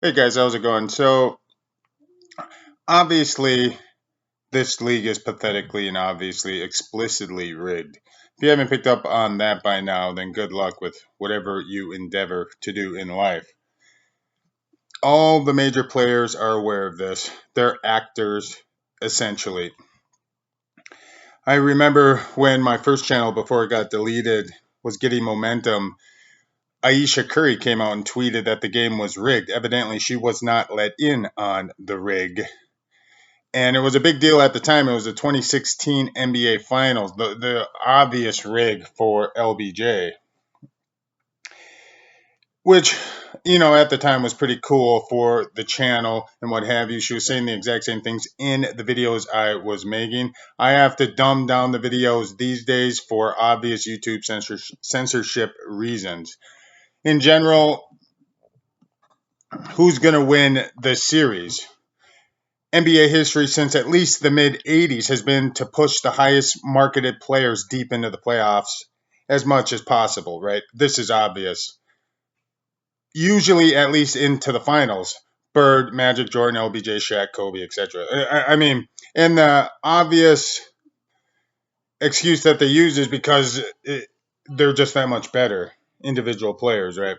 Hey guys, how's it going? So, obviously, this league is pathetically and obviously explicitly rigged. If you haven't picked up on that by now, then good luck with whatever you endeavor to do in life. All the major players are aware of this. They're actors, essentially. I remember when my first channel, before it got deleted, was getting momentum. Aisha Curry came out and tweeted that the game was rigged. Evidently, she was not let in on the rig. And it was a big deal at the time. It was the 2016 NBA Finals, the obvious rig for LBJ, which, at the time was pretty cool for the channel and what have you. She was saying the exact same things in the videos I was making. I have to dumb down the videos these days for obvious YouTube censorship reasons. In general, who's going to win the series? NBA history since at least the mid 80s has been to push the highest marketed players deep into the playoffs as much as possible, right? This is obvious. Usually, at least into the finals. Bird, Magic, Jordan, LBJ, Shaq, Kobe, etc. I mean, and the obvious excuse that they use is because they're just that much better individual players, right?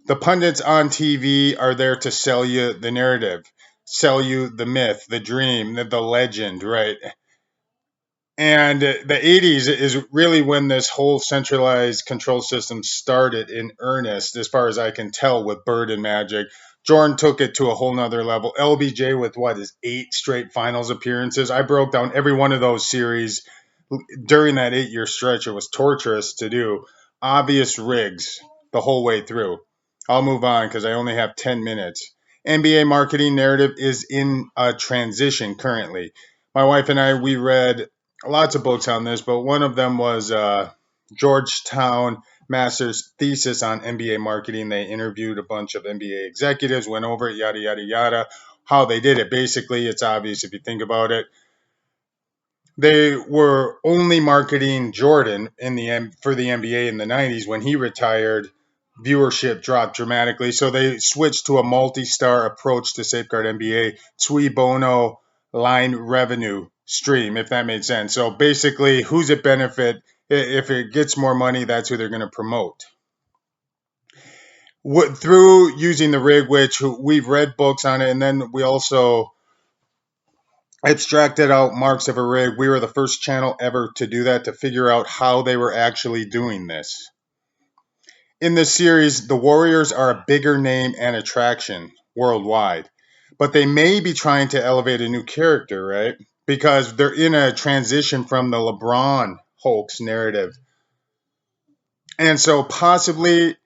The pundits on TV are there to sell you the narrative, sell you the myth, the dream, the legend, right? And the 80s is really when this whole centralized control system started in earnest, as far as I can tell, with Bird and Magic. Jordan took it to a whole nother level. LBJ with what is 8 straight finals appearances. I broke down every one of those series during that 8-year stretch. It was torturous to do. Obvious rigs the whole way through. I'll move on because I only have 10 minutes. NBA marketing narrative is in a transition currently. My wife and I, we read lots of books on this, but one of them was Georgetown master's thesis on NBA marketing. They interviewed a bunch of NBA executives, went over it, yada, yada, yada, how they did it. Basically, it's obvious if you think about it. They were only marketing Jordan for the NBA in the 90s. When he retired, viewership dropped dramatically. So they switched to a multi-star approach to safeguard NBA, Tui Bono line revenue stream, if that made sense. So basically, who's it benefit? If it gets more money, that's who they're going to promote. Through using the rig, which we've read books on it, and then we also abstracted out marks of a rig. We were the first channel ever to do that, to figure out how they were actually doing this. In this series, the Warriors are a bigger name and attraction worldwide, but they may be trying to elevate a new character, right? Because they're in a transition from the LeBron hoax narrative. And so possibly,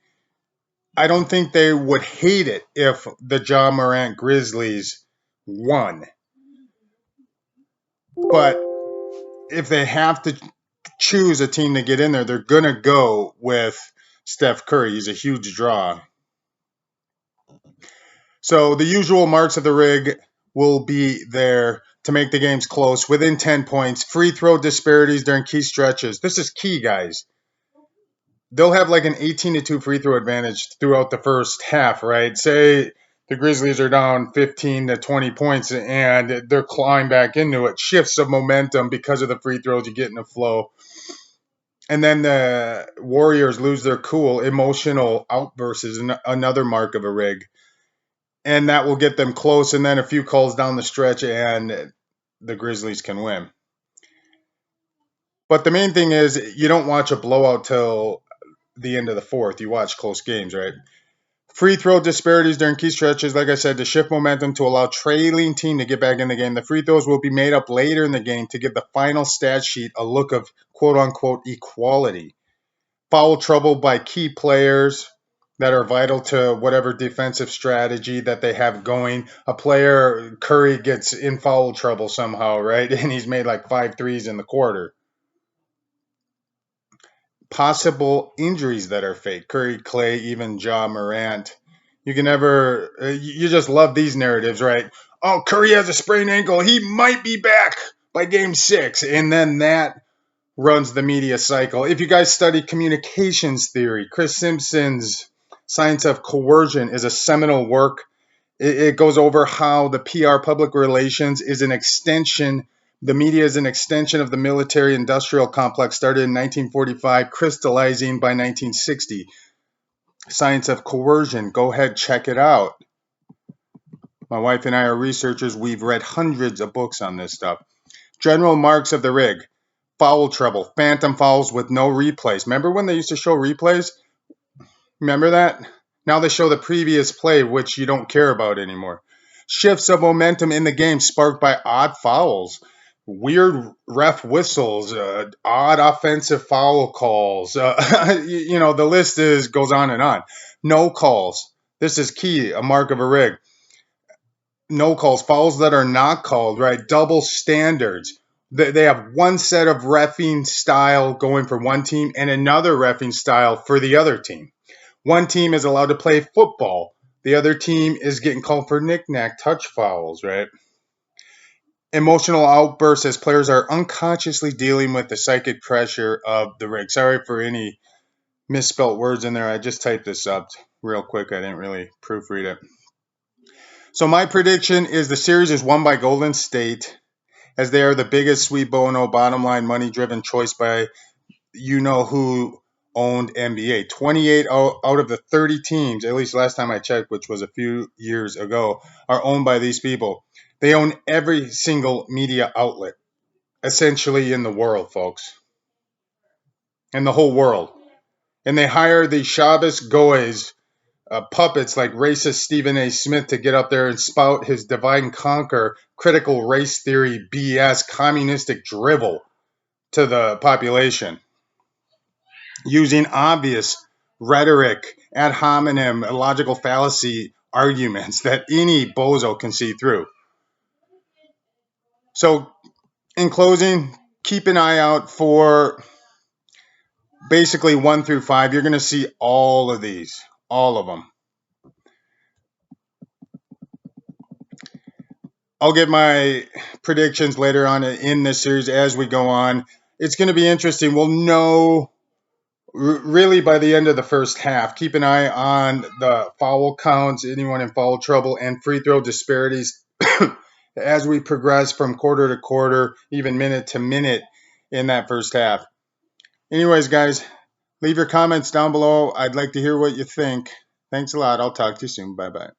I don't think they would hate it if the Ja Morant Grizzlies won. But if they have to choose a team to get in there, they're going to go with Steph Curry. He's a huge draw. So the usual marks of the rig will be there to make the games close, within 10 points, free throw disparities during key stretches. This is key, guys. They'll have like an 18-2 free throw advantage throughout the first half, right? Say the Grizzlies are down 15 to 20 points and they're clawing back into it. Shifts of momentum because of the free throws, you get in a flow. And then the Warriors lose their cool. Emotional outbursts is another mark of a rig. And that will get them close. And then a few calls down the stretch and the Grizzlies can win. But the main thing is you don't watch a blowout till the end of the fourth. You watch close games, right? Free throw disparities during key stretches, like I said, to shift momentum to allow trailing team to get back in the game. The free throws will be made up later in the game to give the final stat sheet a look of quote-unquote equality. Foul trouble by key players that are vital to whatever defensive strategy that they have going. A player, Curry, gets in foul trouble somehow, right? And he's made like 5 threes in the quarter. Possible injuries that are fake. Curry, Clay, even Ja Morant. You can never, you just love these narratives, right? Oh, Curry has a sprained ankle. He might be back by game 6. And then that runs the media cycle. If you guys study communications theory, Chris Simpson's Science of Coercion is a seminal work. It goes over how the PR, public relations, is an extension. The media is an extension of the military industrial complex started in 1945, crystallizing by 1960. Science of Coercion. Go ahead, check it out. My wife and I are researchers. We've read hundreds of books on this stuff. General marks of the rig. Foul trouble. Phantom fouls with no replays. Remember when they used to show replays? Remember that? Now they show the previous play, which you don't care about anymore. Shifts of momentum in the game sparked by odd fouls, weird ref whistles, odd offensive foul calls. The list goes on and on. No calls. This is key, a mark of a rig. No calls, fouls that are not called, right? Double standards. They have one set of reffing style going for one team and another reffing style for the other team. One team is allowed to play football. The other team is getting called for knick-knack touch fouls, right? Emotional outbursts as players are unconsciously dealing with the psychic pressure of the rig. Sorry for any misspelt words in there. I just typed this up real quick. I didn't really proofread it. So my prediction is the series is won by Golden State, as they are the biggest sweet bono bottom line money driven choice by who owned NBA. 28 out of the 30 teams, at least last time I checked, which was a few years ago, are owned by these people. They own every single media outlet, essentially in the world, folks. In the whole world. And they hire the Shabbos Goys, puppets like racist Stephen A. Smith, to get up there and spout his divide and conquer, critical race theory, BS, communistic drivel to the population, using obvious rhetoric, ad hominem, logical fallacy arguments that any bozo can see through. So, in closing, keep an eye out for basically 1 through 5. You're going to see all of these, all of them. I'll get my predictions later on in this series as we go on. It's going to be interesting. We'll know really by the end of the first half. Keep an eye on the foul counts, anyone in foul trouble, and free throw disparities as we progress from quarter to quarter, even minute to minute in that first half. Anyways, guys, leave your comments down below. I'd like to hear what you think. Thanks a lot. I'll talk to you soon. Bye-bye.